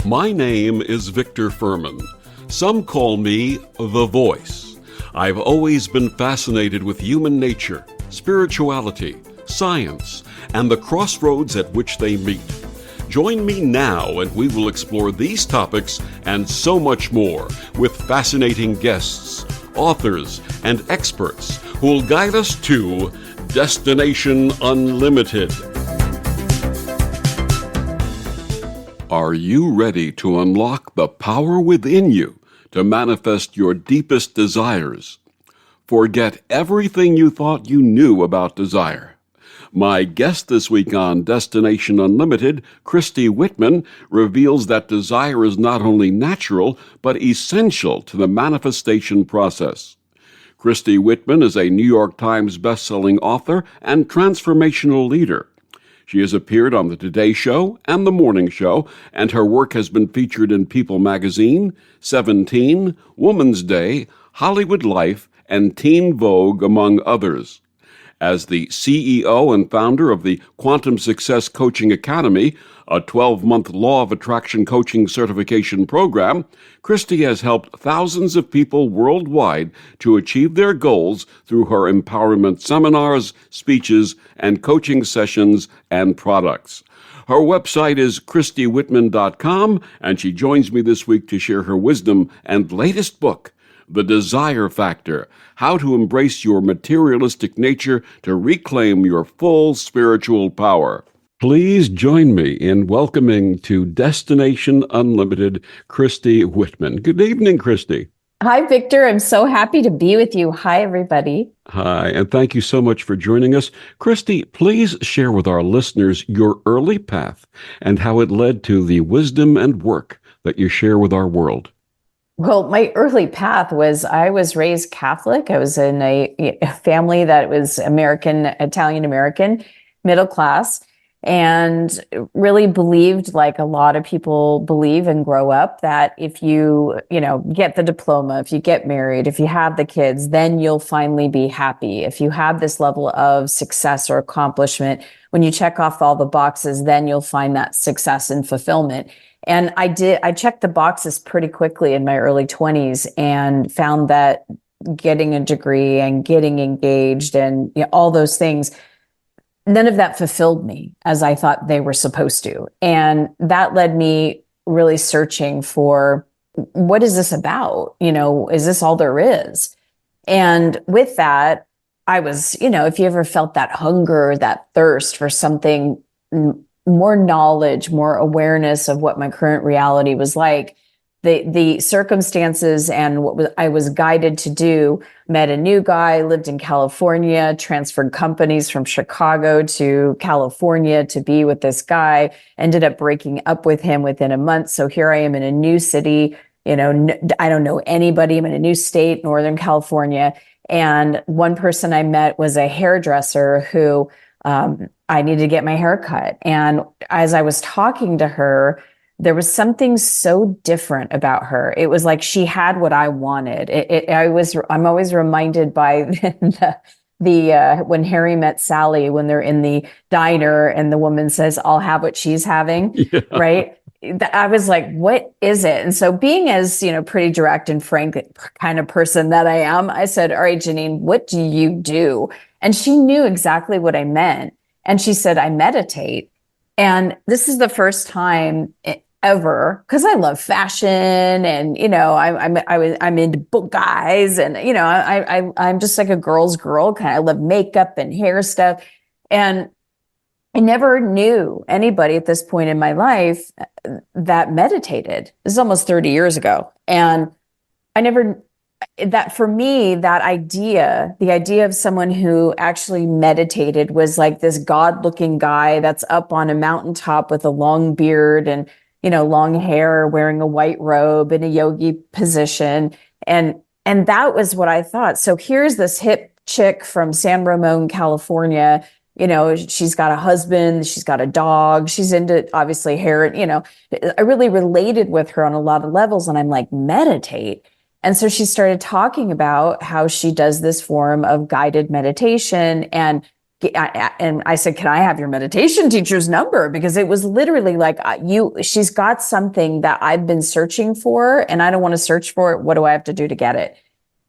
My name is Victor Furman. Some call me The Voice. I've always been fascinated with human nature, spirituality, science, and the crossroads at which they meet. Join me now and we will explore these topics and so much more with fascinating guests, authors, and experts who will guide us to Destination Unlimited. Are you ready to unlock the power within you to manifest your deepest desires? Forget everything you thought you knew about desire. My guest this week on Destination Unlimited, Christy Whitman, reveals that desire is not only natural, but essential to the manifestation process. Christy Whitman is a New York Times bestselling author and transformational leader. She has appeared on The Today Show and The Morning Show, and her work has been featured in People magazine, 17, Woman's Day, Hollywood Life, and Teen Vogue, among others. As the CEO and founder of the Quantum Success Coaching Academy, a 12-month law of attraction coaching certification program, Christy has helped thousands of people worldwide to achieve their goals through her empowerment seminars, speeches, and coaching sessions and products. Her website is ChristyWhitman.com, and she joins me this week to share her wisdom and latest book, The Desire Factor: How to Embrace Your Materialistic Nature to Reclaim Your Full Spiritual Power. Please join me in welcoming to Destination Unlimited, Christy Whitman. Good evening, Christy. Hi, Victor. I'm so happy to be with you. Hi, everybody. Hi, and thank you so much for joining us. Christy, please share with our listeners your early path and how it led to the wisdom and work that you share with our world. Well, my early path was I was raised Catholic. I was in a family that was Italian-American, middle class, and really believed, like a lot of people believe and grow up, that if you get the diploma, if you get married, if you have the kids, then you'll finally be happy. If you have this level of success or accomplishment, when you check off all the boxes, then you'll find that success and fulfillment. And I checked the boxes pretty quickly in my early 20s and found that getting a degree and getting engaged and all those things, none of that fulfilled me as I thought they were supposed to. And that led me really searching for, what is this about? Is this all there is? And with that, I was, if you ever felt that hunger, that thirst for something, more knowledge, more awareness of what my current reality was like, the circumstances and I was guided to do, met a new guy, lived in California, transferred companies from Chicago to California to be with this guy, ended up breaking up with him within a month. So here I am in a new city, I don't know anybody. I'm in a new state, Northern California. And one person I met was a hairdresser who I needed to get my hair cut. And as I was talking to her, there was something so different about her. It was like she had what I wanted. I'm always reminded by the when Harry met Sally, when they're in the diner and the woman says, "I'll have what she's having," yeah. Right? I was like, what is it? And so being as, pretty direct and frank kind of person that I am, I said, all right, Janine, what do you do? And she knew exactly what I meant. And she said, I meditate. And this is the first time ever, because I love fashion and, I'm into book guys and, I'm just like a girl's girl, kind of. I love makeup and hair stuff. And I never knew anybody at this point in my life that meditated. This is almost 30 years ago. And that for me, the idea of someone who actually meditated was like this God-looking guy that's up on a mountaintop with a long beard and, long hair, wearing a white robe in a yogi position. And that was what I thought. So here's this hip chick from San Ramon, California. She's got a husband, she's got a dog, she's into obviously hair, I really related with her on a lot of levels. And I'm like, meditate. And so she started talking about how she does this form of guided meditation and and I said, can I have your meditation teacher's number? Because it was literally like, she's got something that I've been searching for, and I don't want to search for it. What do I have to do to get it?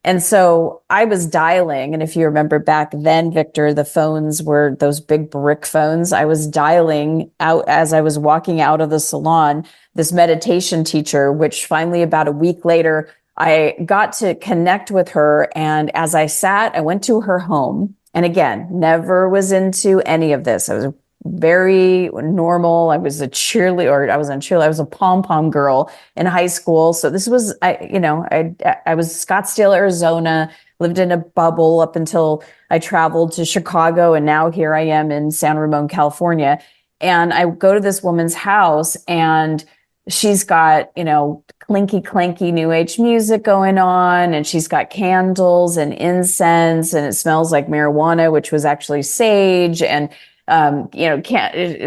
And so I was dialing. And if you remember back then, Victor, the phones were those big brick phones. I was dialing out as I was walking out of the salon, this meditation teacher, which finally about a week later, I got to connect with her. And as I sat, I went to her home. And again, never was into any of this. I was very normal. I was a cheerleader, or I was a pom-pom girl in high school. So this was, I was Scottsdale, Arizona, lived in a bubble up until I traveled to Chicago. And now here I am in San Ramon, California. And I go to this woman's house, and she's got, clinky clanky new age music going on, and she's got candles and incense, and it smells like marijuana, which was actually sage, and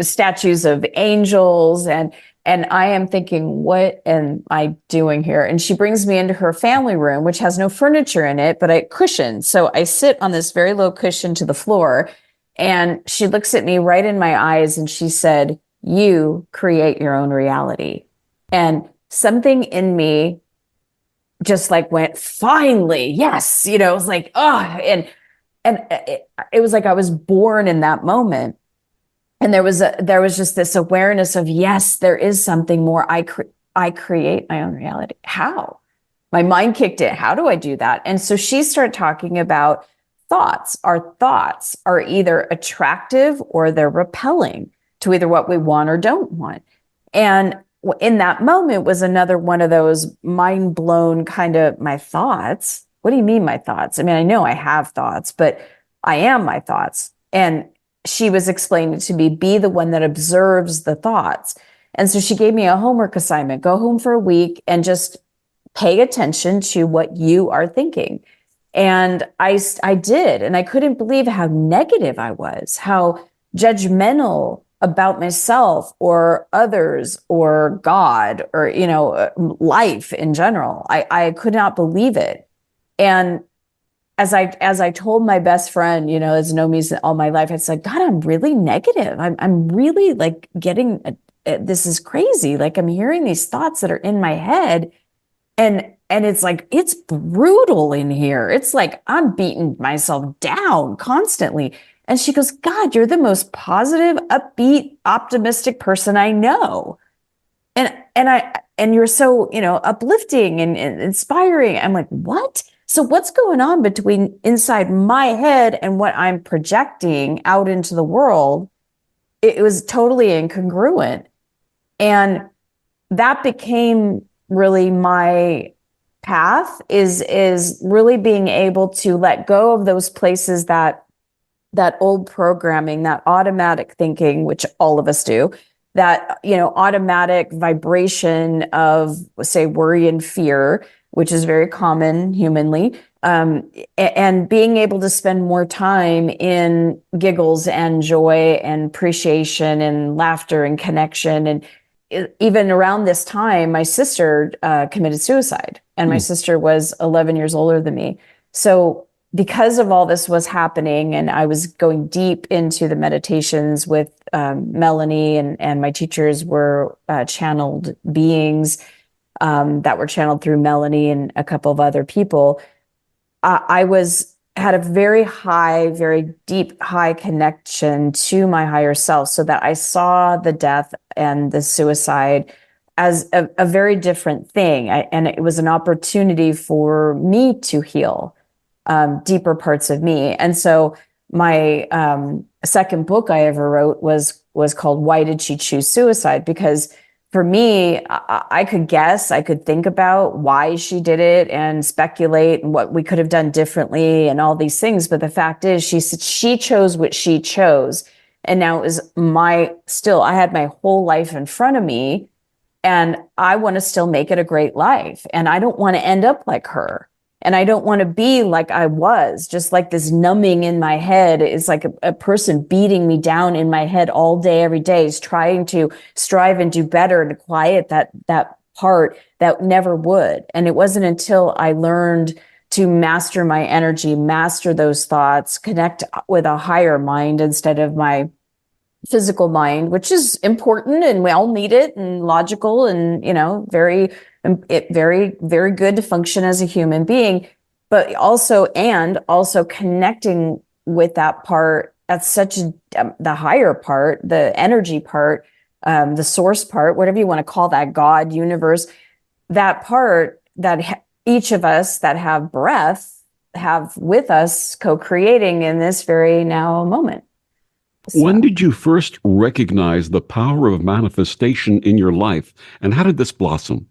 statues of angels, and I am thinking, what am I doing here? And she brings me into her family room, which has no furniture in it, but a cushion. So I sit on this very low cushion to the floor, and she looks at me right in my eyes, and she said, "You create your own reality." And something in me just like went, finally, yes. It was like, and it was like I was born in that moment. And there was just this awareness of, yes, there is something more. I create my own reality. How? My mind kicked in. How do I do that? And so she started talking about thoughts. Our thoughts are either attractive or they're repelling to either what we want or don't want. And in that moment was another one of those mind blown kind of, my thoughts. What do you mean my thoughts? I mean, I know I have thoughts, but I am my thoughts. And she was explaining to me, be the one that observes the thoughts. And so she gave me a homework assignment, go home for a week and just pay attention to what you are thinking. And I did. And I couldn't believe how negative I was, how judgmental about myself or others or God or, life in general. I could not believe it. And as I told my best friend, that's known me all my life, it's like, God, I'm really negative. I'm really like getting, this is crazy. Like I'm hearing these thoughts that are in my head, and it's like, it's brutal in here. It's like, I'm beating myself down constantly. And she goes, God, you're the most positive, upbeat, optimistic person I know. And you're so, uplifting and inspiring. I'm like, what? So what's going on between inside my head and what I'm projecting out into the world? It was totally incongruent. And that became really my path, is really being able to let go of those places, that old programming, that automatic thinking, which all of us do, that, automatic vibration of, say, worry and fear, which is very common humanly, and being able to spend more time in giggles and joy and appreciation and laughter and connection. And even around this time, my sister committed suicide, and my sister was 11 years older than me. So because of all this was happening, and I was going deep into the meditations with Melanie, and my teachers were channeled beings that were channeled through Melanie and a couple of other people, I had a very high, very deep, high connection to my higher self, so that I saw the death and the suicide as a very different thing. And it was an opportunity for me to heal deeper parts of me. And so my second book I ever wrote was called Why Did She Choose Suicide? Because for me, I could guess, I could think about why she did it and speculate and what we could have done differently and all these things. But the fact is, she chose what she chose. And now it was I had my whole life in front of me, and I want to still make it a great life. And I don't want to end up like her. And I don't want to be like I was, just like this numbing in my head. It's like a person beating me down in my head all day, every day, is trying to strive and do better and quiet that part that never would. And it wasn't until I learned to master my energy, master those thoughts, connect with a higher mind instead of my physical mind, which is important and we all need it and logical and, very good to function as a human being, but also connecting with that part. That's the higher part, the energy part, the source part, whatever you want to call that, God, universe, that part that each of us that have breath have with us co-creating in this very now moment. When did you first recognize the power of manifestation in your life, and how did this blossom?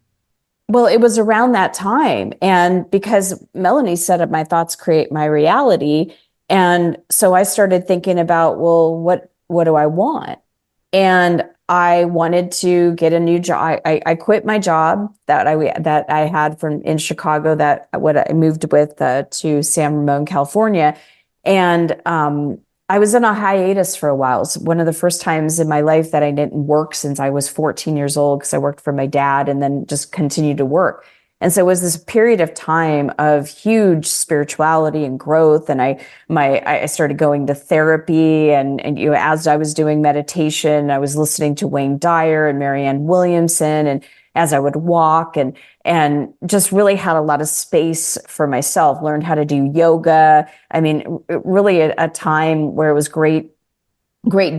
Well, it was around that time. And because Melanie said, my thoughts create my reality. And so I started thinking about, well, what do I want? And I wanted to get a new job. I quit my job that I had in Chicago, that what I moved with to San Ramon, California. And I was in a hiatus for a while. It was one of the first times in my life that I didn't work since I was 14 years old, because I worked for my dad and then just continued to work. And so it was this period of time of huge spirituality and growth. And I started going to therapy, and as I was doing meditation, I was listening to Wayne Dyer and Marianne Williamson, and as I would walk and just really had a lot of space for myself, learned how to do yoga. I mean, really a time where it was great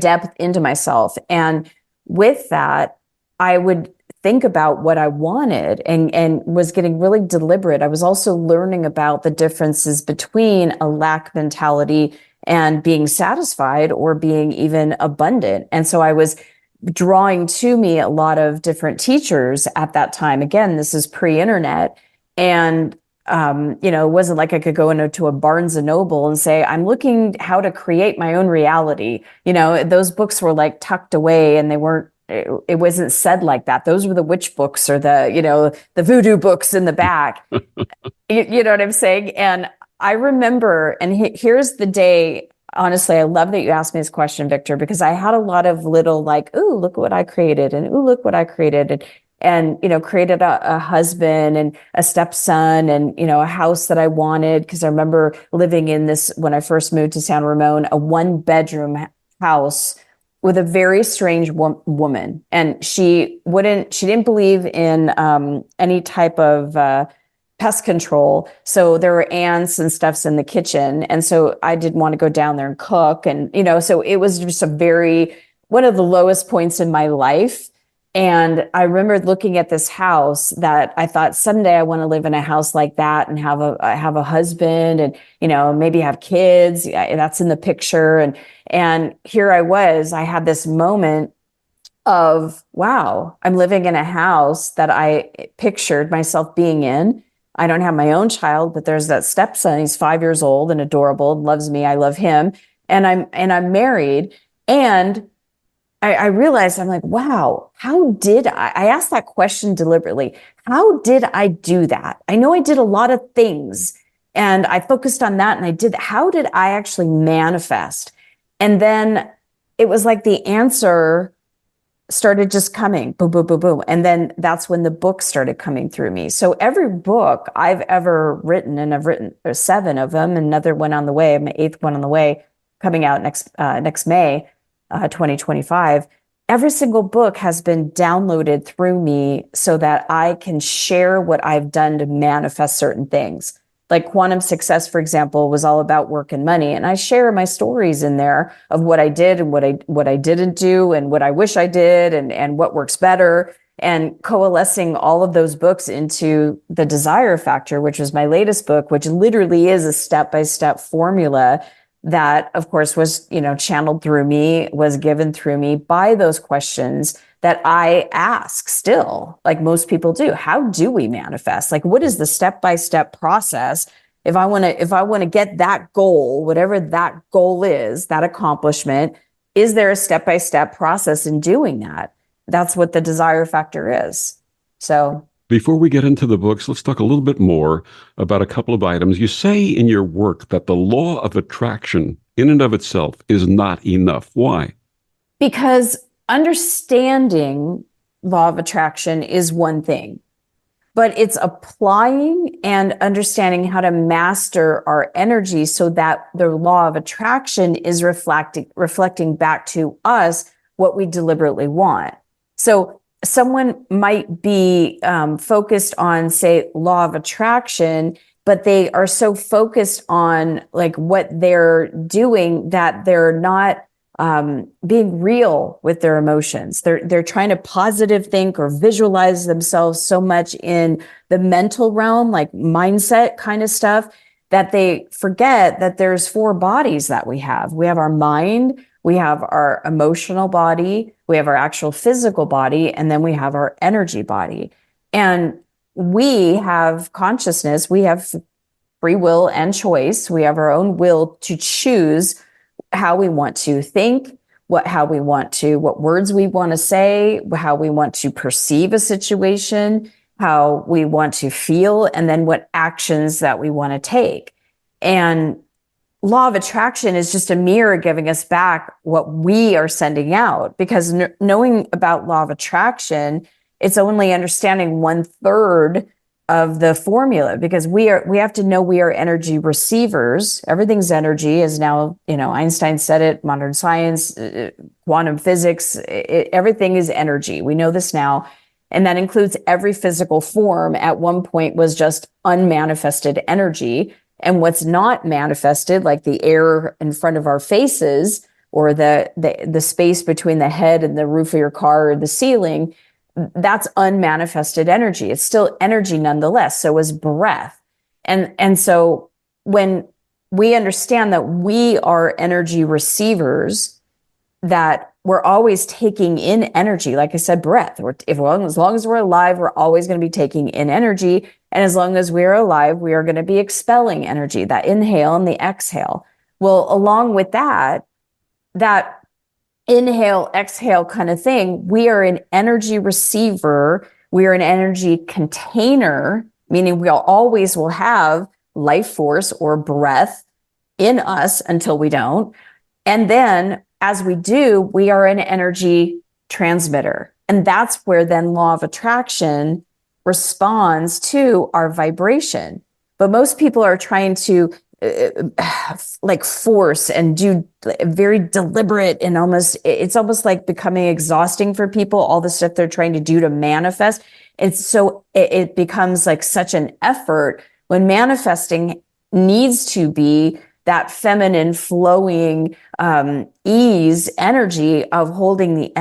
depth into myself. And with that, I would think about what I wanted and was getting really deliberate. I was also learning about the differences between a lack mentality and being satisfied or being even abundant. And so I was drawing to me a lot of different teachers at that time. Again, this is pre-internet. And it wasn't like I could go into a Barnes and Noble and say, I'm looking how to create my own reality. Those books were like tucked away, and it wasn't said like that. Those were the witch books or the voodoo books in the back. You know what I'm saying? And I remember, and here's the day. Honestly, I love that you asked me this question, Victor, because I had a lot of little like, ooh, look what I created, and ooh, look what I created. And created a husband and a stepson and, a house that I wanted. Because I remember living in this, when I first moved to San Ramon, a 1-bedroom house with a very strange woman. And she didn't believe in any type of pest control. So there were ants and stuffs in the kitchen. And so I didn't want to go down there and cook. And, so it was just one of the lowest points in my life. And I remember looking at this house that I thought someday I want to live in a house like that and have a husband and, maybe have kids. That's in the picture. And here I had this moment of, wow, I'm living in a house that I pictured myself being in. I don't have my own child, but there's that stepson. He's 5 years old and adorable and loves me. I love him. And I'm married. And I realized, I'm like, wow, how did I asked that question deliberately. How did I do that? I know I did a lot of things and I focused on that and I did. How did I actually manifest? And then it was like the answer started just coming, boom, boom, boom, boom. And then that's when the book started coming through me. So every book I've ever written, and I've written 7 of them, another one on the way, my 8th one on the way, coming out next May, 2025. Every single book has been downloaded through me so that I can share what I've done to manifest certain things. Like Quantum Success, for example, was all about work and money. And I share my stories in there of what I did and what I didn't do and what I wish I did and what works better, and coalescing all of those books into The Desire Factor, which was my latest book, which literally is a step-by-step formula that, of course, was, channeled through me, was given through me by those questions that I ask still, like most people do. How do we manifest? Like, what is the step-by-step process? If I want to get that goal, whatever that goal is, that accomplishment, is there a step-by-step process in doing that? That's what the Desire Factor is. So before we get into the books, let's talk a little bit more about a couple of items. You say in your work that the law of attraction in and of itself is not enough. Why? Because understanding law of attraction is one thing. but it's applying and understanding how to master our energy so that the law of attraction is reflecting back to us what we deliberately want. So someone might be focused on, say, law of attraction, but they are so focused on like what they're doing that they're not being real with their emotions. They're trying to positive think or visualize themselves so much in the mental realm, like mindset kind of stuff, that they forget that there's 4 bodies that we have. We have our mind, we have our emotional body, we have our actual physical body, and then we have our energy body. And we have consciousness, we have free will and choice. We have our own will to choose how we want to think, what words we want to say, how we want to perceive a situation, how we want to feel, and then what actions that we want to take. And law of attraction is just a mirror giving us back what we are sending out, because knowing about law of attraction, it's only understanding 1/3 of the formula, because we have to know we are energy receivers. Everything's energy, as now, Einstein said it, modern science, quantum physics, everything is energy. We know this now. And that includes every physical form at one point was just unmanifested energy. And what's not manifested, like the air in front of our faces, or the space between the head and the roof of your car or the ceiling, that's unmanifested energy. It's still energy nonetheless. So is breath. And so when we understand that we are energy receivers, that we're always taking in energy, like I said, breath. As long as we're alive, we're always going to be taking in energy. And as long as we're alive, we are going to be expelling energy, that inhale and the exhale. Well, along with that inhale, exhale kind of thing, we are an energy receiver. We are an energy container, meaning we always will have life force or breath in us until we don't. And then as we do, we are an energy transmitter. And that's where then law of attraction responds to our vibration. But most people are trying to like force and do very deliberate, and it's almost like becoming exhausting for people, all the stuff they're trying to do to manifest. It becomes like such an effort, when manifesting needs to be that feminine flowing ease energy of holding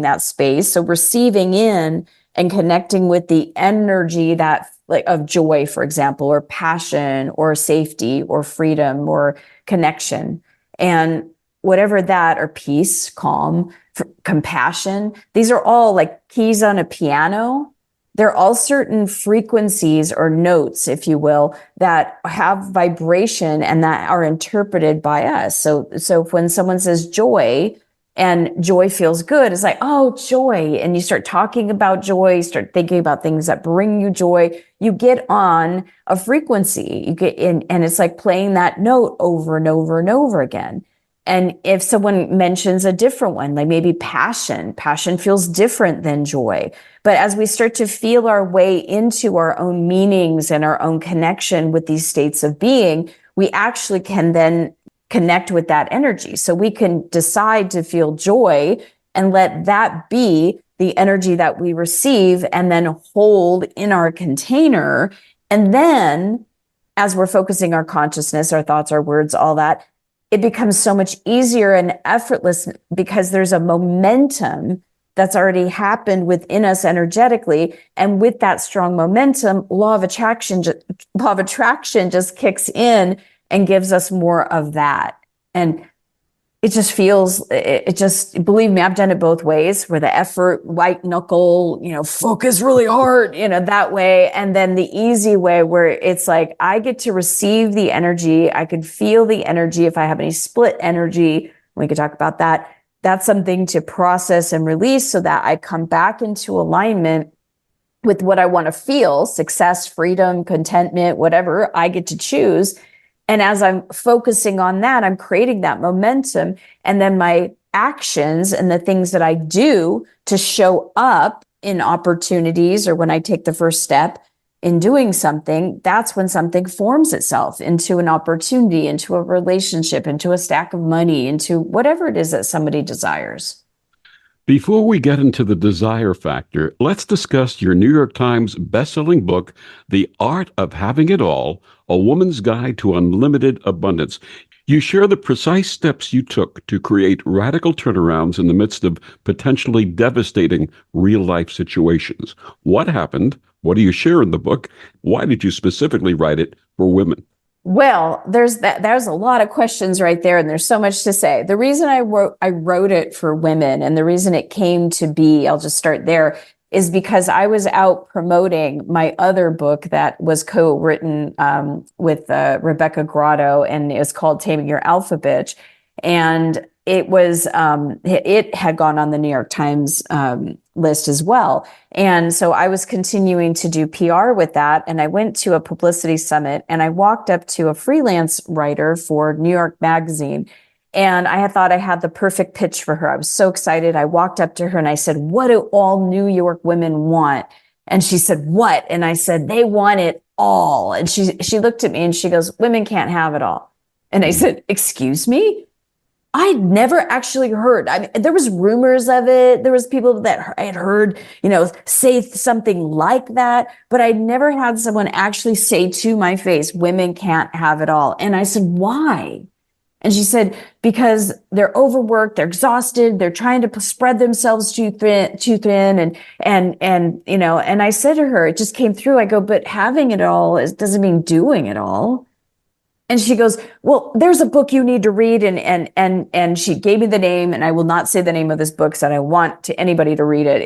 that space. So receiving in and connecting with the energy that, like, of joy, for example, or passion or safety or freedom or connection, and whatever that, or peace, calm, compassion. These are all like keys on a piano. They're all certain frequencies or notes, if you will, that have vibration and that are interpreted by us. So when someone says joy, and joy feels good, it's like, oh, joy. And you start talking about joy, start thinking about things that bring you joy. You get on a frequency. You get in, and it's like playing that note over and over and over again. And if someone mentions a different one, like maybe passion feels different than joy. But as we start to feel our way into our own meanings and our own connection with these states of being, we actually can then connect with that energy. So we can decide to feel joy and let that be the energy that we receive, and then hold in our container. And then as we're focusing our consciousness, our thoughts, our words, all that, it becomes so much easier and effortless, because there's a momentum that's already happened within us energetically. And with that strong momentum, law of attraction just kicks in and gives us more of that. And it just, believe me, I've done it both ways, where the effort, white knuckle, focus really hard, that way. And then the easy way, where it's like, I get to receive the energy. I could feel the energy. If I have any split energy, we could talk about that. That's something to process and release, so that I come back into alignment with what I want to feel: success, freedom, contentment, whatever I get to choose. And as I'm focusing on that, I'm creating that momentum. And then my actions and the things that I do to show up in opportunities, or when I take the first step in doing something, that's when something forms itself into an opportunity, into a relationship, into a stack of money, into whatever it is that somebody desires. Before we get into the desire factor, let's discuss your New York Times bestselling book, The Art of Having It All, A Woman's Guide to Unlimited Abundance. You share the precise steps you took to create radical turnarounds in the midst of potentially devastating real-life situations. What happened? What do you share in the book? Why did you specifically write it for women? Well, there's a lot of questions right there, and there's so much to say. The reason I wrote it for women, and the reason it came to be, I'll just start there, is because I was out promoting my other book that was co-written with Rebecca Grotto, and it was called Taming Your Alpha Bitch. And it had gone on the New York Times list as well. And so I was continuing to do PR with that. And I went to a publicity summit, and I walked up to a freelance writer for New York Magazine. And I had thought I had the perfect pitch for her. I was so excited. I walked up to her and I said, "What do all New York women want?" And she said, "What?" And I said, "They want it all." And she looked at me and she goes, "Women can't have it all." And I said, "Excuse me?" I'd never actually heard. I mean, there was rumors of it. There was people that I had heard, say something like that, but I'd never had someone actually say to my face, "Women can't have it all." And I said, "Why?" And she said, "Because they're overworked, they're exhausted, they're trying to spread themselves too thin, and I said to her, it just came through. I go, "But having it all doesn't mean doing it all." And she goes, "Well, there's a book you need to read." And she gave me the name, and I will not say the name of this book, so I don't want anybody to read it.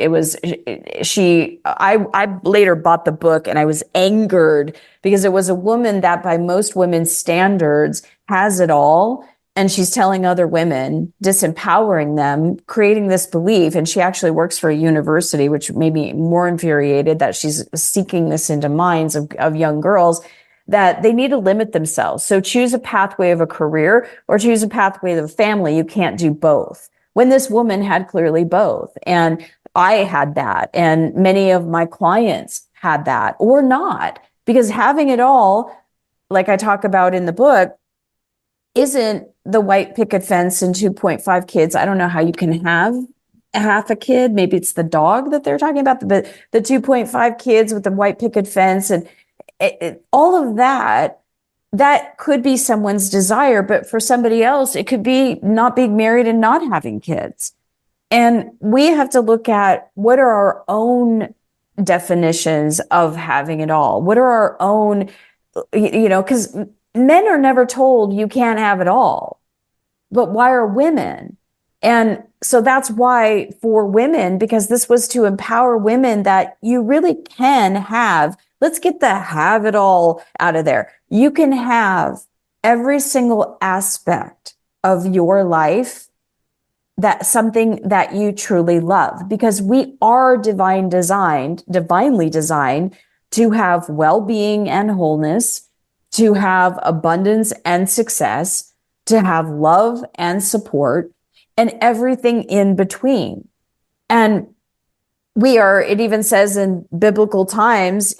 I later bought the book, and I was angered because it was a woman that by most women's standards has it all. And she's telling other women, disempowering them, creating this belief. And she actually works for a university, which made me more infuriated that she's seeking this into minds of young girls, that they need to limit themselves. So choose a pathway of a career or choose a pathway of a family. You can't do both. When this woman had clearly both. And I had that. And many of my clients had that or not, because having it all, like I talk about in the book, isn't the white picket fence and 2.5 kids. I don't know how you can have half a kid. Maybe it's the dog that they're talking about, but the 2.5 kids with the white picket fence and all of that could be someone's desire, but for somebody else, it could be not being married and not having kids. And we have to look at what are our own definitions of having it all. What are our own, because men are never told you can't have it all, but why are women? And so that's why for women, because this was to empower women that you really can have. Let's get the have it all out of there. You can have every single aspect of your life, that something that you truly love, because we are divinely designed to have well-being and wholeness, to have abundance and success, to have love and support, and everything in between. And it even says in biblical times,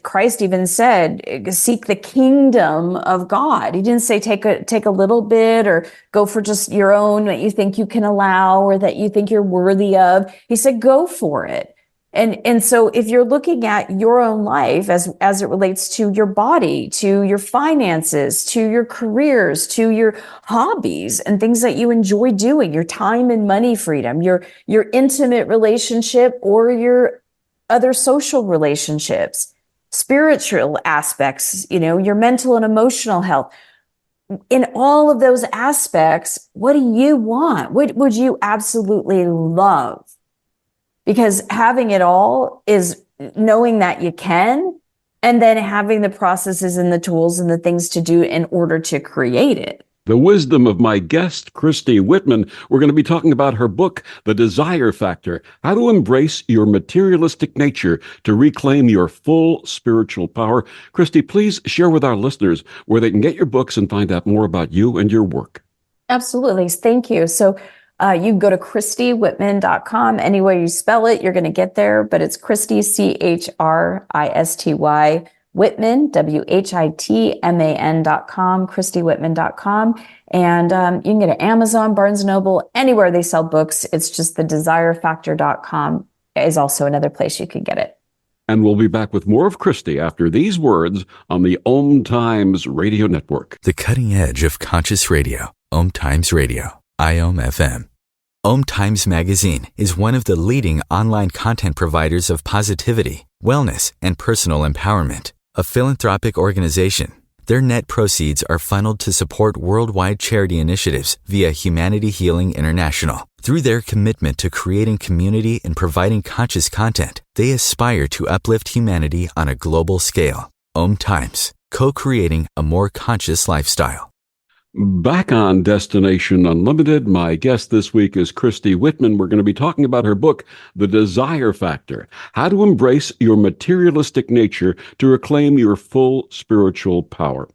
Christ even said, seek the kingdom of God. He didn't say take a little bit or go for just your own that you think you can allow or that you think you're worthy of. He said, go for it. And so if you're looking at your own life as it relates to your body, to your finances, to your careers, to your hobbies and things that you enjoy doing, your time and money freedom, your intimate relationship or your other social relationships, spiritual aspects, your mental and emotional health. In all of those aspects, what do you want? What would you absolutely love? Because having it all is knowing that you can, and then having the processes and the tools and the things to do in order to create it. The wisdom of my guest, Christy Whitman. We're going to be talking about her book, The Desire Factor, How to Embrace Your Materialistic Nature to Reclaim Your Full Spiritual Power. Christy, please share with our listeners where they can get your books and find out more about you and your work. Absolutely. Thank you. So You can go to ChristyWhitman.com. Any way you spell it, you're going to get there, but it's Christy, Christy, Whitman, WHITMAN.com, ChristyWhitman.com. And you can get it at Amazon, Barnes & Noble, anywhere they sell books. It's just thedesirefactor.com is also another place you could get it. And we'll be back with more of Christy after these words on the Om Times Radio Network. The cutting edge of conscious radio, Om Times Radio, IOM FM. Om Times Magazine is one of the leading online content providers of positivity, wellness, and personal empowerment. A philanthropic organization, their net proceeds are funneled to support worldwide charity initiatives via Humanity Healing International. Through their commitment to creating community and providing conscious content, they aspire to uplift humanity on a global scale. Om Times, co-creating a more conscious lifestyle. Back on Destination Unlimited, my guest this week is Christy Whitman. We're going to be talking about her book, The Desire Factor, How to Embrace Your Materialistic Nature to Reclaim Your Full Spiritual Power.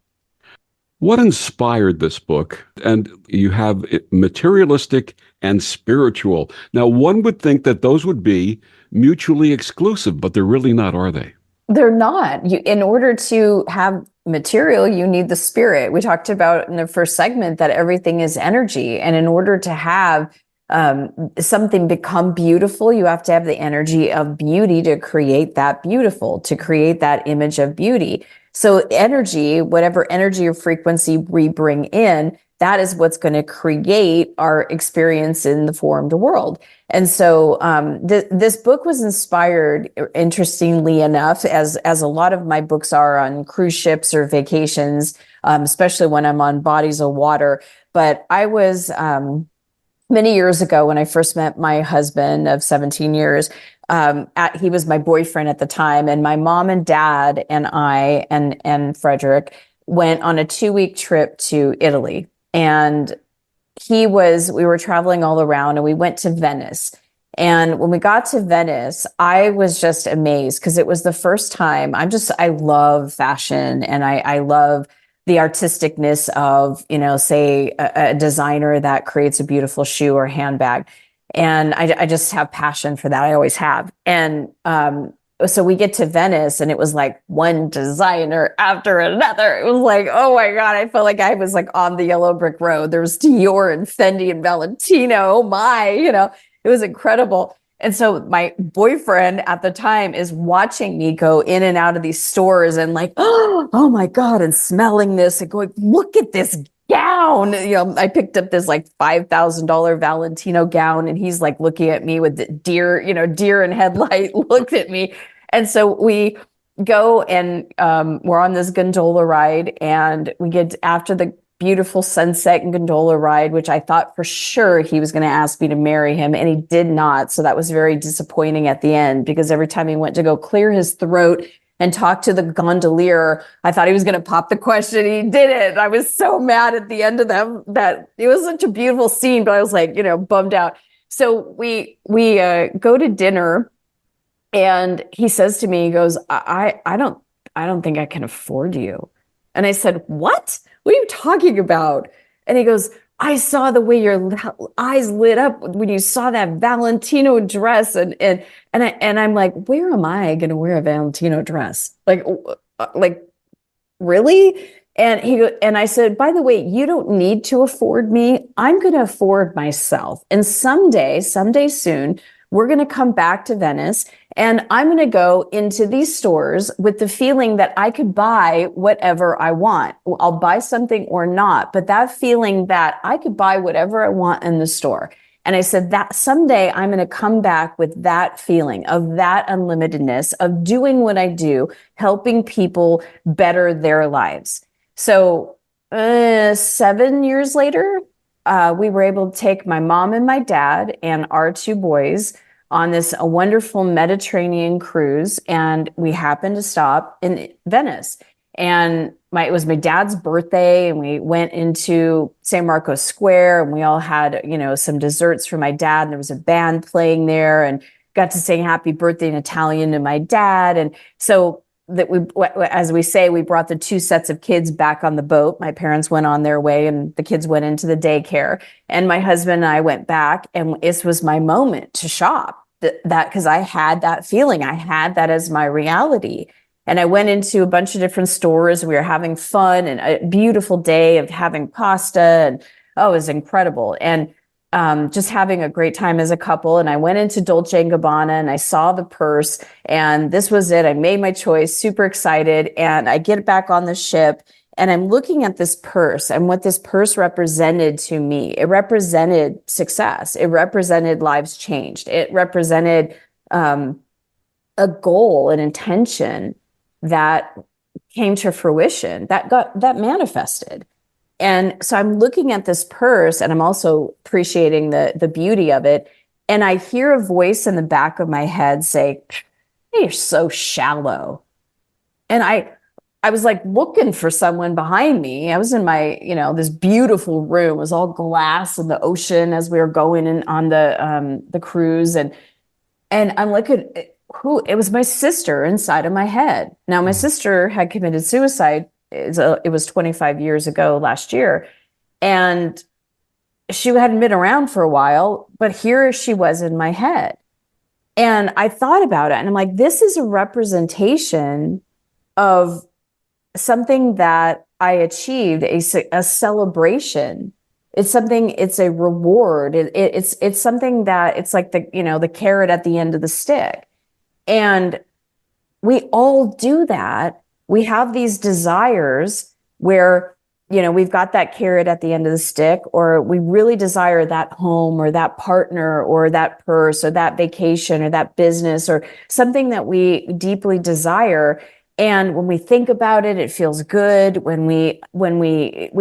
What inspired this book? And you have materialistic and spiritual. Now, one would think that those would be mutually exclusive, but they're really not, are they? They're not. In order to have material, you need the spirit. We talked about in the first segment that everything is energy. And in order to have something become beautiful, you have to have the energy of beauty to create that beautiful, to create that image of beauty. So energy, whatever energy or frequency we bring in, that is what's going to create our experience in the formed world. And so this book was inspired, interestingly enough, as a lot of my books are on cruise ships or vacations, especially when I'm on bodies of water. But I was many years ago when I first met my husband of 17 years. He was my boyfriend at the time, and my mom and dad and I and Frederick went on a 2-week trip to Italy. And we were traveling all around, and we went to Venice. And when we got to Venice, I was just amazed because it was the first time. I love fashion, and I love the artisticness of, say a designer that creates a beautiful shoe or handbag. And I just have passion for that. I always have. And so we get to Venice, and it was like one designer after another. It was like, oh my God, I felt like I was like on the yellow brick road. There was Dior and Fendi and Valentino. Oh my, it was incredible. And so my boyfriend at the time is watching me go in and out of these stores and like, oh my God, and smelling this and going, look at this gown. I picked up this like $5,000 Valentino gown, and he's like looking at me with the deer in headlight looked at me. And so we go and we're on this gondola ride, and we get after the beautiful sunset and gondola ride, which I thought for sure he was going to ask me to marry him, and he did not. So that was very disappointing at the end, because every time he went to go clear his throat and talk to the gondolier, I thought he was going to pop the question. He didn't. I was so mad at the end of that it was such a beautiful scene, but I was like, bummed out. So we go to dinner, and he says to me, he goes, I don't think I can afford you. And I said, what? What are you talking about? And he goes, I saw the way your eyes lit up when you saw that Valentino dress. And I'm like, where am I going to wear a Valentino dress? Like really? And I said, by the way, you don't need to afford me. I'm going to afford myself. And someday soon, we're going to come back to Venice, and I'm going to go into these stores with the feeling that I could buy whatever I want. I'll buy something or not, but that feeling that I could buy whatever I want in the store. And I said that someday I'm going to come back with that feeling of that unlimitedness of doing what I do, helping people better their lives. So 7 years later, we were able to take my mom and my dad and our 2 boys on a wonderful Mediterranean cruise. And we happened to stop in Venice. And it was my dad's birthday, and we went into San Marcos Square, and we all had, some desserts for my dad. And there was a band playing there, and got to sing happy birthday in Italian to my dad. And so that as we say, we brought the 2 sets of kids back on the boat. My parents went on their way and the kids went into the daycare, and my husband and I went back, and this was my moment to shop that because I had that feeling. I had that as my reality. And I went into a bunch of different stores. We were having fun and a beautiful day of having pasta. And oh, it was incredible. And just having a great time as a couple. And I went into Dolce & Gabbana and I saw the purse, and this was it. I made my choice, super excited. And I get back on the ship and I'm looking at this purse and what this purse represented to me. It represented success. It represented lives changed. It represented a goal, an intention that came to fruition, that manifested. And so I'm looking at this purse and I'm also appreciating the beauty of it. And I hear a voice in the back of my head say, "Hey, you're so shallow." And I was like looking for someone behind me. I was in my, this beautiful room. It was all glass and the ocean as we were going in on the cruise. And I'm looking, it was my sister inside of my head. Now, my sister had committed suicide. It was 25 years ago last year. And she hadn't been around for a while, but here she was in my head. And I thought about it and I'm like, this is a representation of something that I achieved, a celebration. It's something, it's a reward. It's something that it's like the carrot at the end of the stick. And we all do that. We have these desires where, we've got that carrot at the end of the stick, or we really desire that home or that partner or that purse or that vacation or that business or something that we deeply desire. And when we think about it, it feels good. When we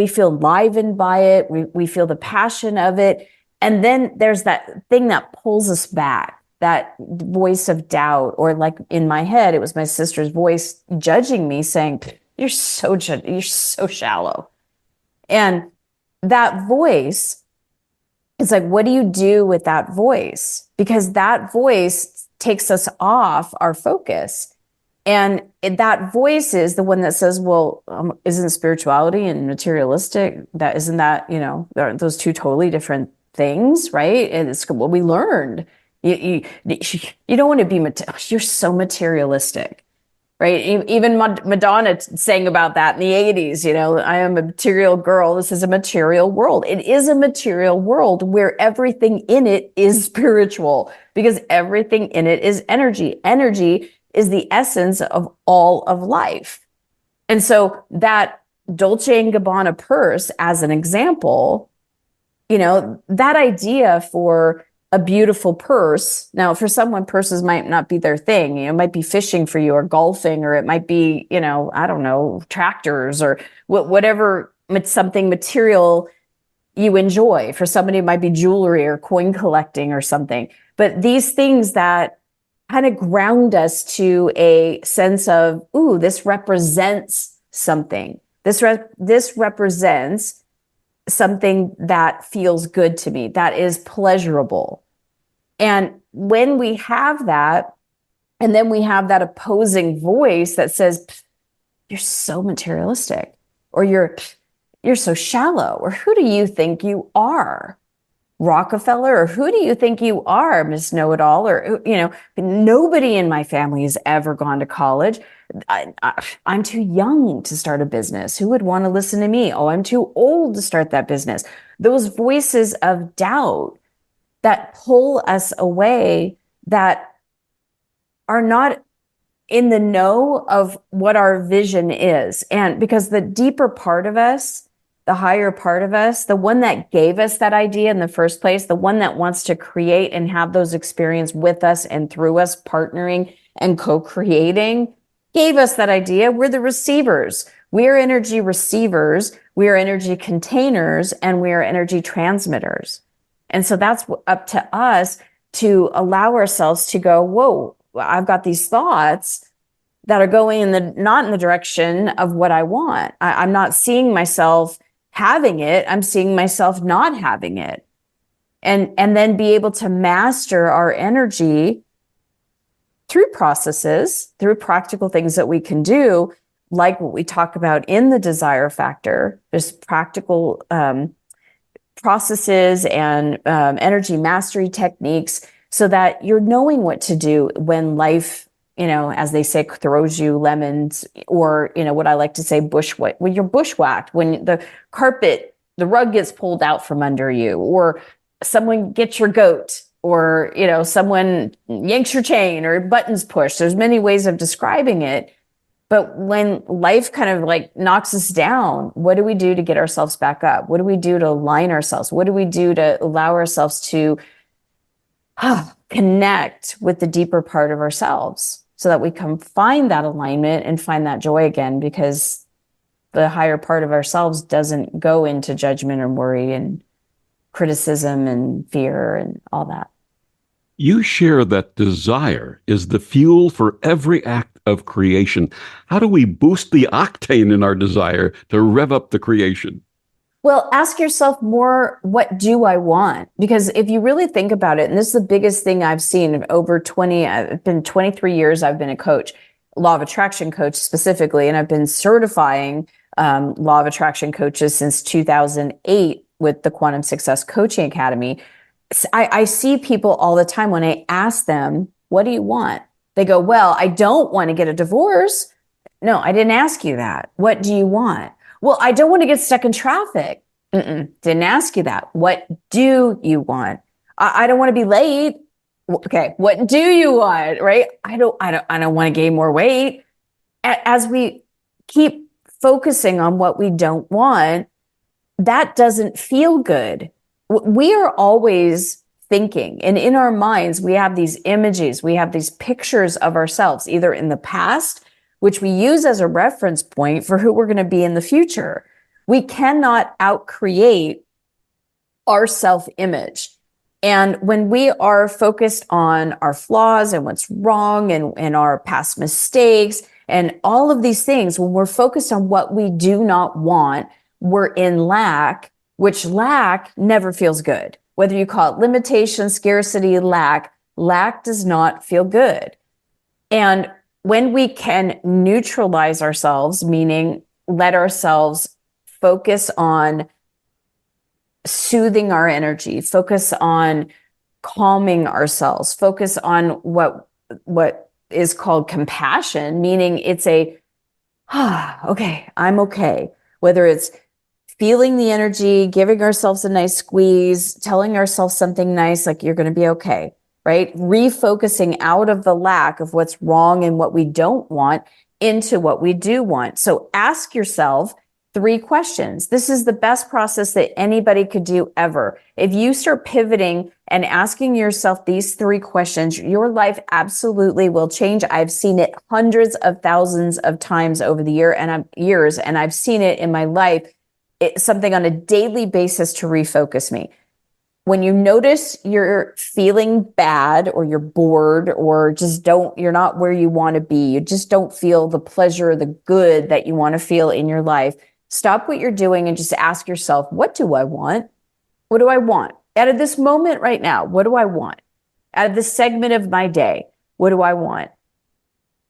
feel livened by it, we feel the passion of it. And then there's that thing that pulls us back, that voice of doubt, or like in my head, it was my sister's voice judging me saying, you're so shallow. And that voice, it's like, what do you do with that voice? Because that voice takes us off our focus. And that voice is the one that says, well, isn't spirituality and materialistic, aren't those two totally different things, right? And it's what we learned. You don't want to be, you're so materialistic, right? Even Madonna sang about that in the 80s, I am a material girl. This is a material world. It is a material world where everything in it is spiritual, because everything in it is energy. Energy is the essence of all of life. And so that Dolce & Gabbana purse, as an example, that idea for a beautiful purse. Now, for someone, purses might not be their thing. It might be fishing for you or golfing, or it might be, I don't know, tractors or whatever, something material you enjoy. For somebody, it might be jewelry or coin collecting or something. But these things that kind of ground us to a sense of, ooh, this represents something. This represents something that feels good to me, that is pleasurable. And when we have that, and then we have that opposing voice that says, you're so materialistic, or you're so shallow, or who do you think you are, Rockefeller, or who do you think you are, Miss Know-It-All, or, nobody in my family has ever gone to college. I'm too young to start a business. Who would want to listen to me? Oh, I'm too old to start that business. Those voices of doubt that pull us away, that are not in the know of what our vision is. And because the deeper part of us, the higher part of us, the one that gave us that idea in the first place, the one that wants to create and have those experiences with us and through us, partnering and co-creating, gave us that idea. We're the receivers. We are energy receivers. We are energy containers, and we are energy transmitters. And so that's up to us to allow ourselves to go, whoa, I've got these thoughts that are going not in the direction of what I want. I'm not seeing myself having it. I'm seeing myself not having it. And then be able to master our energy through processes, through practical things that we can do, like what we talk about in the desire factor. There's practical processes and energy mastery techniques so that you're knowing what to do when life, as they say, throws you lemons, or, what I like to say, when you're bushwhacked, when the rug gets pulled out from under you, or someone gets your goat, or, someone yanks your chain, or buttons pushed. There's many ways of describing it. But when life kind of like knocks us down, what do we do to get ourselves back up? What do we do to align ourselves? What do we do to allow ourselves to connect with the deeper part of ourselves so that we can find that alignment and find that joy again? Because the higher part of ourselves doesn't go into judgment and worry and criticism and fear and all that. You share that desire is the fuel for every act of creation. How do we boost the octane in our desire to rev up the creation? Well, ask yourself more, what do I want? Because if you really think about it, and this is the biggest thing I've seen I've been 23 years, I've been a coach, law of attraction coach specifically, and I've been certifying law of attraction coaches since 2008 with the Quantum Success Coaching Academy. I see people all the time when I ask them, what do you want? They go, well, I don't want to get a divorce. No, I didn't ask you that. What do you want? Well, I don't want to get stuck in traffic. Didn't ask you that. What do you want? I don't want to be late. Okay, what do you want? Right? I don't want to gain more weight. As we keep focusing on what we don't want, that doesn't feel good. We are always thinking, and in our minds, we have these images, we have these pictures of ourselves, either in the past, which we use as a reference point for who we're going to be in the future. We cannot outcreate our self-image. And when we are focused on our flaws and what's wrong and our past mistakes and all of these things, when we're focused on what we do not want, we're in lack, which lack never feels good. Whether you call it limitation, scarcity, lack does not feel good. And when we can neutralize ourselves, meaning let ourselves focus on soothing our energy, focus on calming ourselves, focus on what is called compassion, meaning it's okay, I'm okay. Whether it's feeling the energy, giving ourselves a nice squeeze, telling ourselves something nice, like you're going to be okay, right? Refocusing out of the lack of what's wrong and what we don't want into what we do want. So ask yourself 3 questions. This is the best process that anybody could do ever. If you start pivoting and asking yourself these 3 questions, your life absolutely will change. I've seen it hundreds of thousands of times over the years, and I've seen it in my life. It's something on a daily basis to refocus me. When you notice you're feeling bad or you're bored or you're not where you want to be, you just don't feel the pleasure or the good that you want to feel in your life, stop what you're doing and just ask yourself, what do I want? What do I want? Out of this moment right now, what do I want? Out of this segment of my day, what do I want?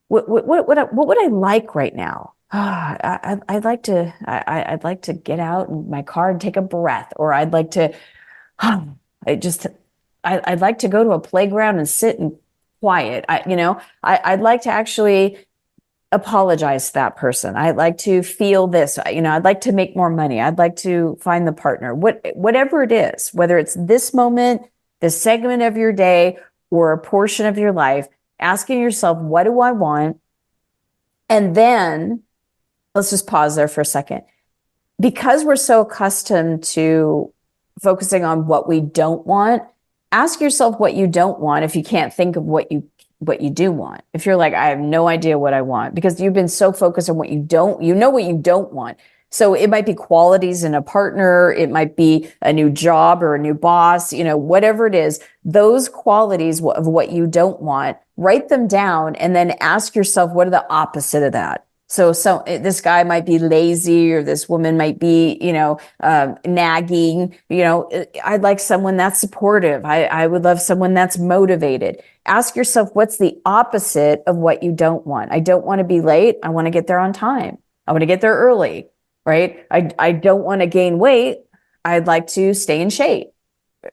What would I like right now? I'd like to get out in my car and take a breath, or I'd like to, I'd like to go to a playground and sit and quiet. I'd like to actually apologize to that person. I'd like to feel this, I'd like to make more money. I'd like to find the partner, whatever it is, whether it's this moment, this segment of your day, or a portion of your life, asking yourself, what do I want? And then let's just pause there for a second. Because we're so accustomed to focusing on what we don't want, ask yourself what you don't want if you can't think of what you do want. If you're like, I have no idea what I want, because you've been so focused on what you don't want. So it might be qualities in a partner, it might be a new job or a new boss, whatever it is, those qualities of what you don't want, write them down and then ask yourself, what are the opposite of that? So this guy might be lazy, or this woman might be, nagging. I'd like someone that's supportive. I would love someone that's motivated. Ask yourself, what's the opposite of what you don't want? I don't want to be late. I want to get there on time. I want to get there early, right? I don't want to gain weight. I'd like to stay in shape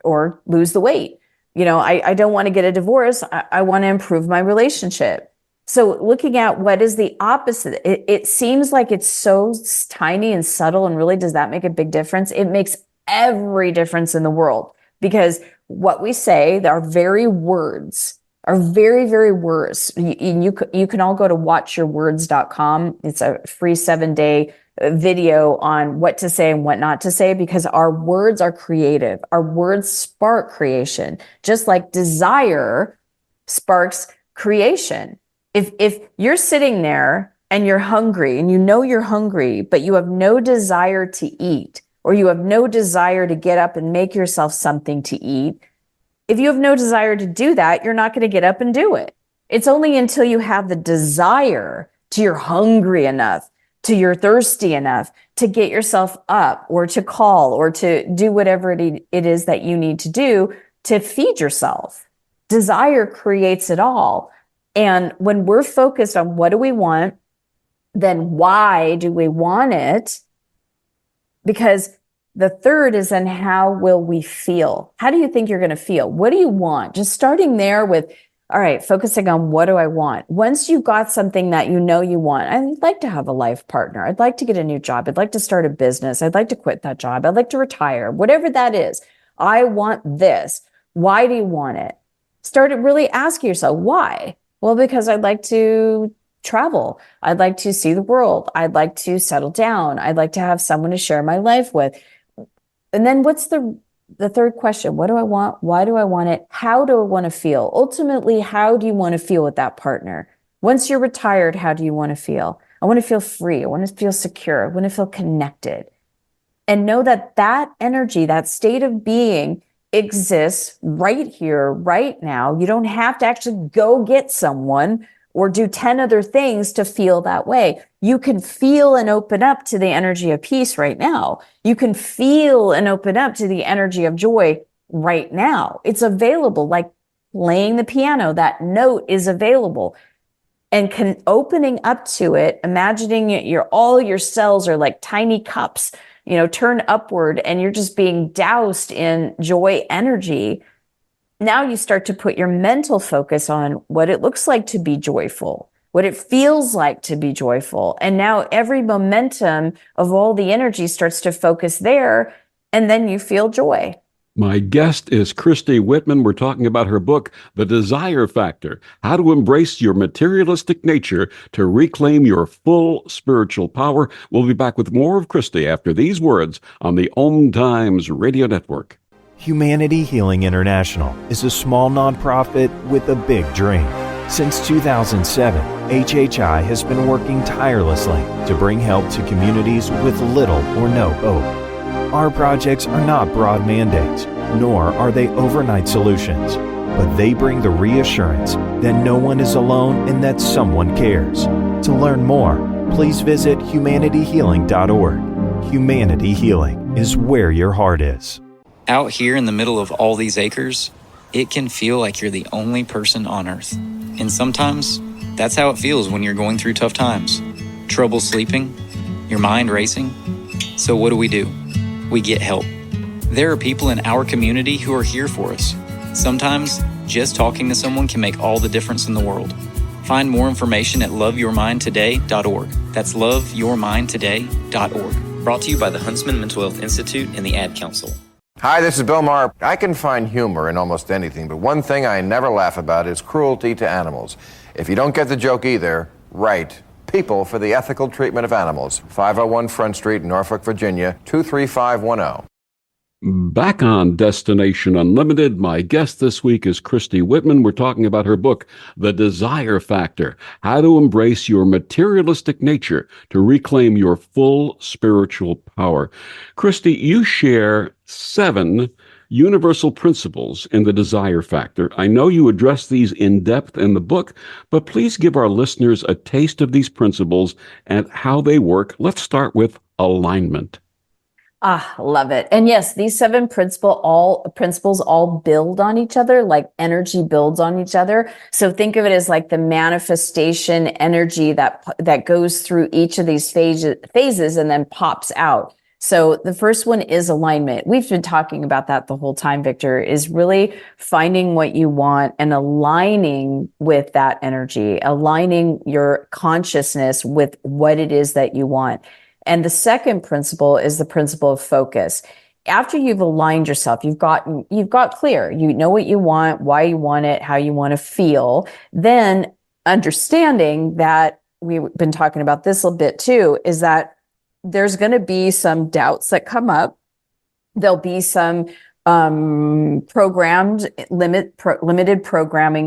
or lose the weight. I don't want to get a divorce. I want to improve my relationship. So looking at what is the opposite, it seems like it's so tiny and subtle, and really, does that make a big difference? It makes every difference in the world, because what we say, our very words, are very, very words. You can all go to watchyourwords.com. It's a free 7-day video on what to say and what not to say, because our words are creative. Our words spark creation, just like desire sparks creation. If you're sitting there and you're hungry, and you're hungry, but you have no desire to eat, or you have no desire to get up and make yourself something to eat, if you have no desire to do that, you're not going to get up and do it. It's only until you have the desire, till you're hungry enough, till you're thirsty enough to get yourself up, or to call, or to do whatever it is that you need to do to feed yourself. Desire creates it all. And when we're focused on what do we want, then why do we want it? Because the third is, then how will we feel? How do you think you're going to feel? What do you want? Just starting there with, all right, focusing on what do I want? Once you've got something that you want, I'd like to have a life partner. I'd like to get a new job. I'd like to start a business. I'd like to quit that job. I'd like to retire. Whatever that is, I want this. Why do you want it? Start really asking yourself, why? Well, because I'd like to travel. I'd like to see the world. I'd like to settle down. I'd like to have someone to share my life with. And then what's the third question? What do I want? Why do I want it? How do I want to feel? Ultimately, how do you want to feel with that partner? Once you're retired, how do you want to feel? I want to feel free. I want to feel secure. I want to feel connected. And know that that energy, that state of being, exists right here, right now. You don't have to actually go get someone or do 10 other things to feel that way. You can feel and open up to the energy of peace right now. You can feel and open up to the energy of joy right now. It's available, like playing the piano. That note is available. And opening up to it, imagining all your cells are like tiny cups, turn upward, and you're just being doused in joy energy. Now you start to put your mental focus on what it looks like to be joyful, what it feels like to be joyful. And now every momentum of all the energy starts to focus there, and then you feel joy. My guest is Christy Whitman. We're talking about her book, The Desire Factor: How to Embrace Your Materialistic Nature to Reclaim Your Full Spiritual Power. We'll be back with more of Christy after these words on the Om Times Radio Network. Humanity Healing International is a small nonprofit with a big dream. Since 2007, HHI has been working tirelessly to bring help to communities with little or no hope. Our projects are not broad mandates, nor are they overnight solutions, but they bring the reassurance that no one is alone and that someone cares. To learn more, please visit humanityhealing.org. Humanity Healing is where your heart is. Out here in the middle of all these acres, it can feel like you're the only person on Earth. And sometimes, that's how it feels when you're going through tough times. Trouble sleeping, your mind racing. So what do? We get help. There are people in our community who are here for us. Sometimes, just talking to someone can make all the difference in the world. Find more information at loveyourmindtoday.org. That's loveyourmindtoday.org. Brought to you by the Huntsman Mental Health Institute and the Ad Council. Hi, this is Bill Maher. I can find humor in almost anything, but one thing I never laugh about is cruelty to animals. If you don't get the joke either, write People for the Ethical Treatment of Animals, 501 Front Street, Norfolk, Virginia, 23510. Back on Destination Unlimited, my guest this week is Christy Whitman. We're talking about her book, The Desire Factor: How to Embrace Your Materialistic Nature to Reclaim Your Full Spiritual Power. Christy, you share 7 universal principles in the desire factor. I know you address these in depth in the book, but please give our listeners a taste of these principles and how they work. Let's start with alignment. Ah, love it. And yes, these seven principles all build on each other, like energy builds on each other. So think of it as like the manifestation energy that goes through each of these phases and then pops out. So the first one is alignment. We've been talking about that the whole time, Victor, is really finding what you want and aligning with that energy, aligning your consciousness with what it is that you want. And the second principle is the principle of focus. After you've aligned yourself, you've got clear, you know what you want, why you want it, how you want to feel, then understanding that we've been talking about this a bit too, is that there's going to be some doubts that come up. There'll be some limited programming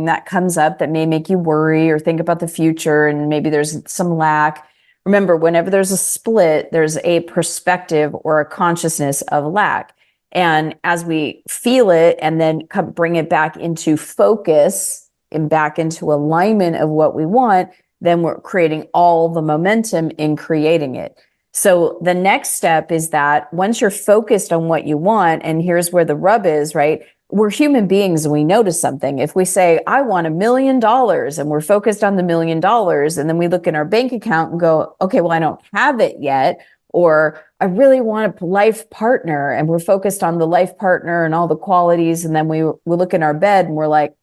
that comes up that may make you worry or think about the future, and maybe there's some lack. Remember, whenever there's a split, there's a perspective or a consciousness of lack. And as we feel it and then bring it back into focus and back into alignment of what we want, then we're creating all the momentum in creating it. So the next step is that once you're focused on what you want, and here's where the rub is, right? We're human beings and we notice something. If we say, I want $1 million, and we're focused on the $1 million, and then we look in our bank account and go, okay, well, I don't have it yet. Or I really want a life partner, and we're focused on the life partner and all the qualities. And then we look in our bed and we're like,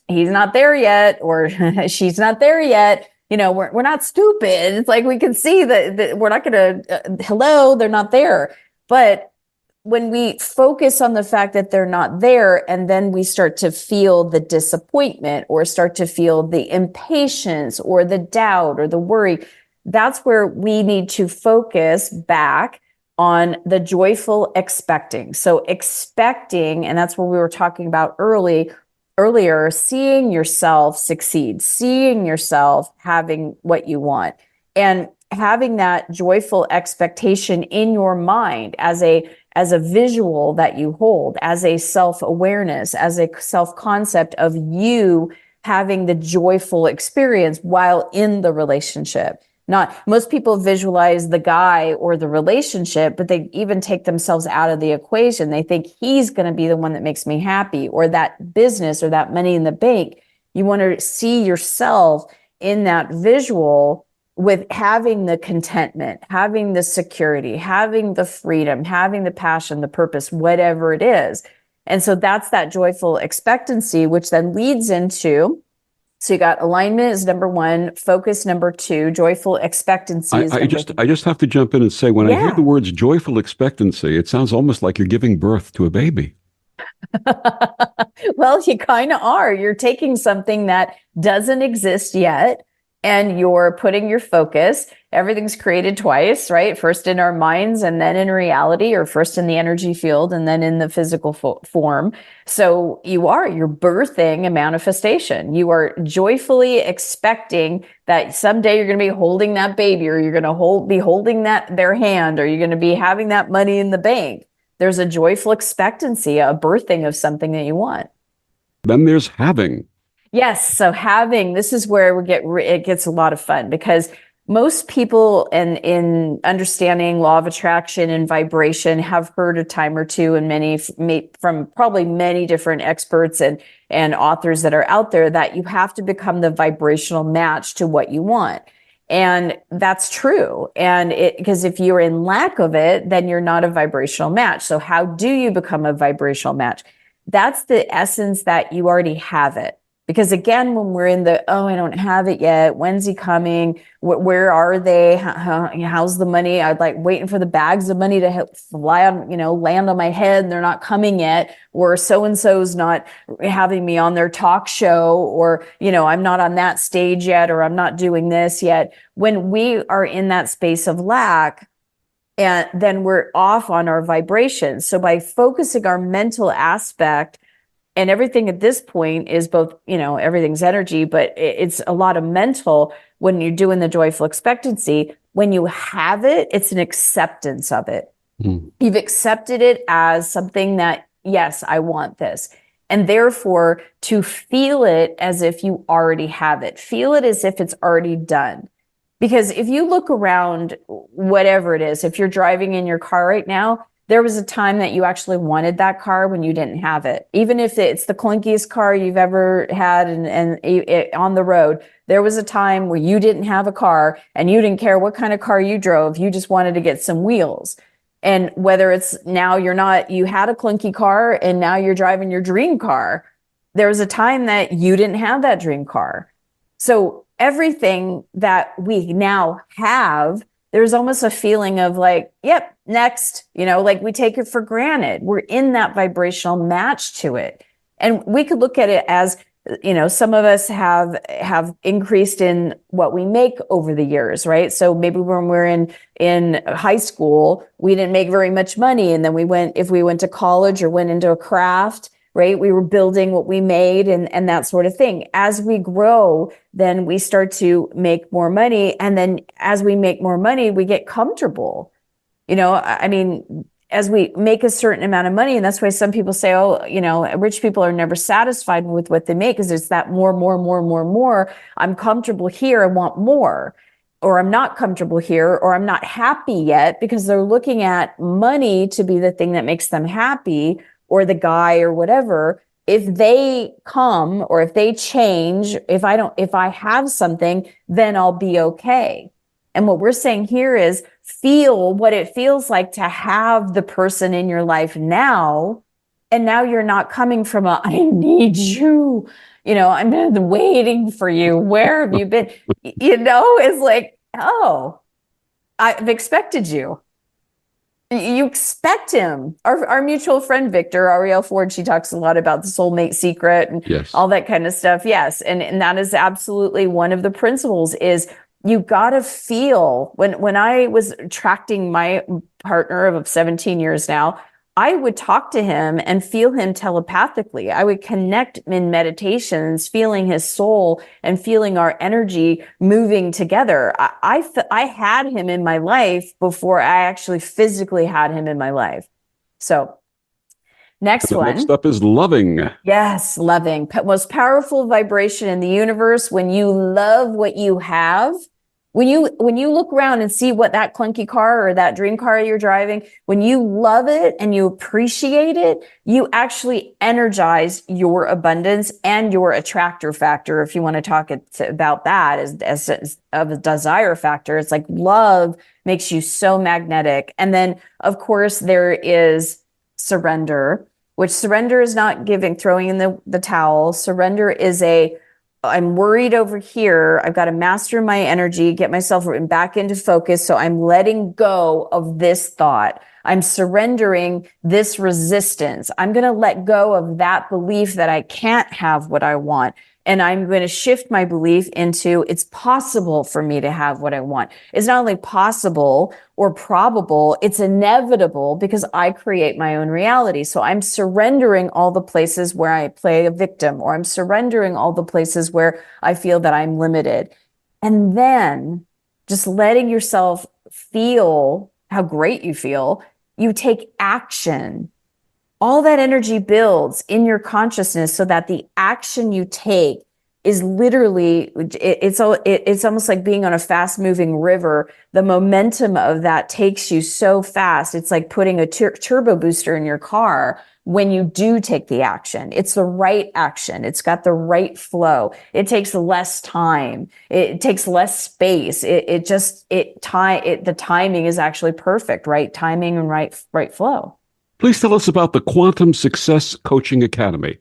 he's not there yet, or she's not there yet. You know, we're not stupid. It's like we can see that we're not going to, hello, they're not there. But when we focus on the fact that they're not there, and then we start to feel the disappointment or start to feel the impatience or the doubt or the worry, that's where we need to focus back on the joyful expecting. So expecting, and that's what we were talking about earlier, seeing yourself succeed, seeing yourself having what you want, and having that joyful expectation in your mind as a visual that you hold, as a self-awareness, as a self-concept of you having the joyful experience while in the relationship. Most people visualize the guy or the relationship, but they even take themselves out of the equation. They think he's going to be the one that makes me happy, or that business or that money in the bank. You want to see yourself in that visual with having the contentment, having the security, having the freedom, having the passion, the purpose, whatever it is. And so that's that joyful expectancy, which then leads into, so you got alignment is number one, focus number two, joyful expectancy is I just have to jump in and say, when I hear the words joyful expectancy, it sounds almost like you're giving birth to a baby. Well, you kind of are. You're taking something that doesn't exist yet, and you're putting your focus. Everything's created twice, right? First in our minds and then in reality, or first in the energy field and then in the physical form. So you're birthing a manifestation. You are joyfully expecting that someday you're going to be holding that baby, or you're going to be holding their hand, or you're going to be having that money in the bank. There's a joyful expectancy, a birthing of something that you want. Then there's having. Yes. So having, this is where it gets a lot of fun, because most people in understanding law of attraction and vibration have heard a time or two, and from probably many different experts and authors that are out there, that you have to become the vibrational match to what you want. And that's true. And because if you're in lack of it, then you're not a vibrational match. So how do you become a vibrational match? That's the essence, that you already have it. Because again, when we're in I don't have it yet. When's he coming? Where are they? How's the money? I'd like waiting for the bags of money to fly on, land on my head, and they're not coming yet. Or so-and-so's not having me on their talk show, or, I'm not on that stage yet, or I'm not doing this yet. When we are in that space of lack, and then we're off on our vibrations. So by focusing our mental aspect, and everything at this point is both, everything's energy, but it's a lot of mental when you're doing the joyful expectancy. When you have it, it's an acceptance of it. You've accepted it as something that yes, I want this. And therefore, to feel it as if you already have it, feel it as if it's already done. Because if you look around, whatever it is, if you're driving in your car right now, there was a time that you actually wanted that car when you didn't have it. Even if it's the clunkiest car you've ever had and on the road, there was a time where you didn't have a car and you didn't care what kind of car you drove. You just wanted to get some wheels. And whether it's now you had a clunky car and now you're driving your dream car, there was a time that you didn't have that dream car. So everything that we now have, there's almost a feeling of like, yep, next, like we take it for granted. We're in that vibrational match to it. And we could look at it as, some of us have increased in what we make over the years, right? So maybe when we're in high school, we didn't make very much money. And then if we went to college or went into a craft, right? We were building what we made and that sort of thing. As we grow, then we start to make more money. And then as we make more money, we get comfortable. As we make a certain amount of money, and that's why some people say, rich people are never satisfied with what they make, because it's that more. I'm comfortable here, I want more. Or I'm not comfortable here, or I'm not happy yet, because they're looking at money to be the thing that makes them happy, or the guy or whatever. If they come or if they change, if I have something, then I'll be okay. And what we're saying here is feel what it feels like to have the person in your life now. And now you're not coming from I need you, I've been waiting for you. Where have you been? It's like, oh, I've expected you. You expect him. Our mutual friend, Victor, Ariel Ford, she talks a lot about the soulmate secret and all that kind of stuff. Yes. And that is absolutely one of the principles is you got to feel when I was attracting my partner of 17 years now, I would talk to him and feel him telepathically. I would connect in meditations, feeling his soul and feeling our energy moving together. I had him in my life before I actually physically had him in my life. So next one. Next up is loving. Yes, loving. Most powerful vibration in the universe. When you love what you have, when you look around and see what that clunky car or that dream car you're driving, when you love it and you appreciate it, you actually energize your abundance and your attractor factor. If you want to talk about that as of a desire factor, it's like love makes you so magnetic. And then, of course, there is surrender, which surrender is not throwing in the towel. Surrender is I'm worried over here. I've got to master my energy, get myself back into focus. So I'm letting go of this thought. I'm surrendering this resistance. I'm going to let go of that belief that I can't have what I want. And I'm going to shift my belief into it's possible for me to have what I want. It's not only possible or probable, it's inevitable because I create my own reality. So I'm surrendering all the places where I play a victim, or I'm surrendering all the places where I feel that I'm limited. And then just letting yourself feel how great you feel, you take action. All that energy builds in your consciousness so that the action you take is literally, it's almost like being on a fast moving river. The momentum of that takes you so fast. It's like putting a turbo booster in your car when you do take the action. It's the right action. It's got the right flow. It takes less time. It takes less space. The timing is actually perfect, right? Timing and right flow. Please tell us about the Quantum Success Coaching Academy.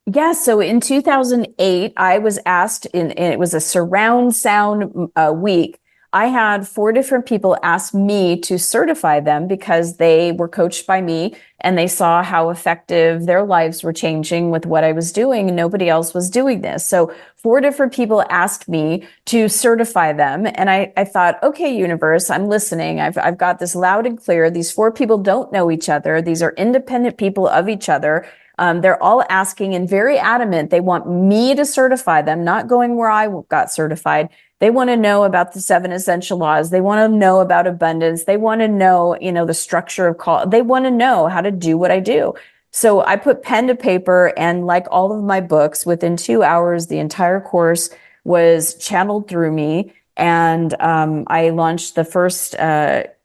Yeah, so in 2008, I was asked, and it was a surround sound week. I had 4 different people ask me to certify them because they were coached by me and they saw how effective their lives were changing with what I was doing, and nobody else was doing this. So 4 different people asked me to certify them. And I thought, okay, universe, I'm listening. I've got this loud and clear. These 4 people don't know each other. These are independent people of each other. They're all asking and very adamant. They want me to certify them, not going where I got certified. They want to know about the 7 essential laws. They want to know about abundance. They want to know, the structure of call. They want to know how to do what I do. So I put pen to paper, and like all of my books, within 2 hours, the entire course was channeled through me. And I launched the first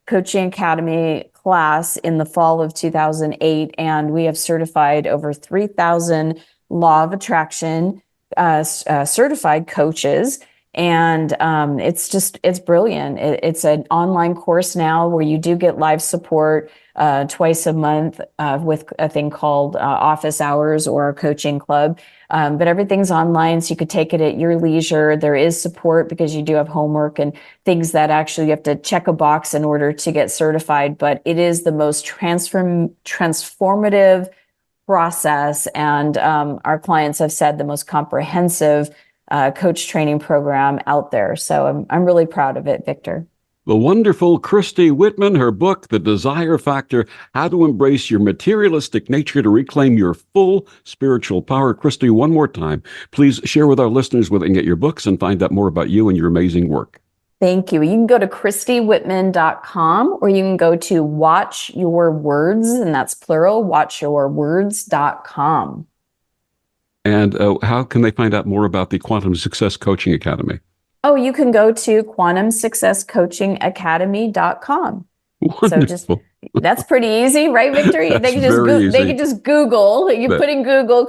Coaching Academy class in the fall of 2008. And we have certified over 3,000 Law of Attraction certified coaches. And it's brilliant. It's an online course now where you do get live support twice a month with a thing called office hours or a coaching club. But everything's online, so you could take it at your leisure. There is support because you do have homework and things that actually you have to check a box in order to get certified. But it is the most transformative process. And our clients have said the most comprehensive coach training program out there. So I'm really proud of it, Victor. The wonderful Christy Whitman, her book, The Desire Factor, How to Embrace Your Materialistic Nature to Reclaim Your Full Spiritual Power. Christy, one more time, please share with our listeners where they can get your books and find out more about you and your amazing work. Thank you. You can go to ChristyWhitman.com, or you can go to Watch Your Words, and that's plural, watchyourwords.com. And how can they find out more about the Quantum Success Coaching Academy? Oh, you can go to quantumsuccesscoachingacademy.com. Wonderful. So that's pretty easy, right, Victor? They can just Google. You put in Google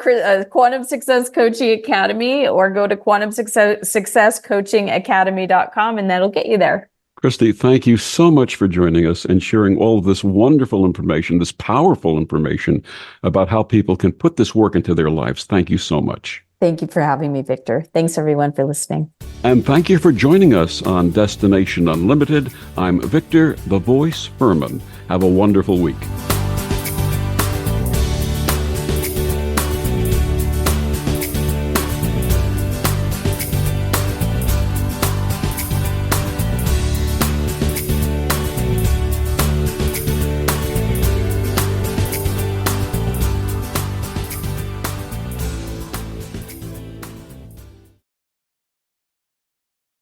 Quantum Success Coaching Academy, or go to quantumsuccesscoachingacademy.com, and that'll get you there. Christy, thank you so much for joining us and sharing all of this wonderful information, this powerful information about how people can put this work into their lives. Thank you so much. Thank you for having me, Victor. Thanks, everyone, for listening. And thank you for joining us on Destination Unlimited. I'm Victor, the Voice Furman. Have a wonderful week.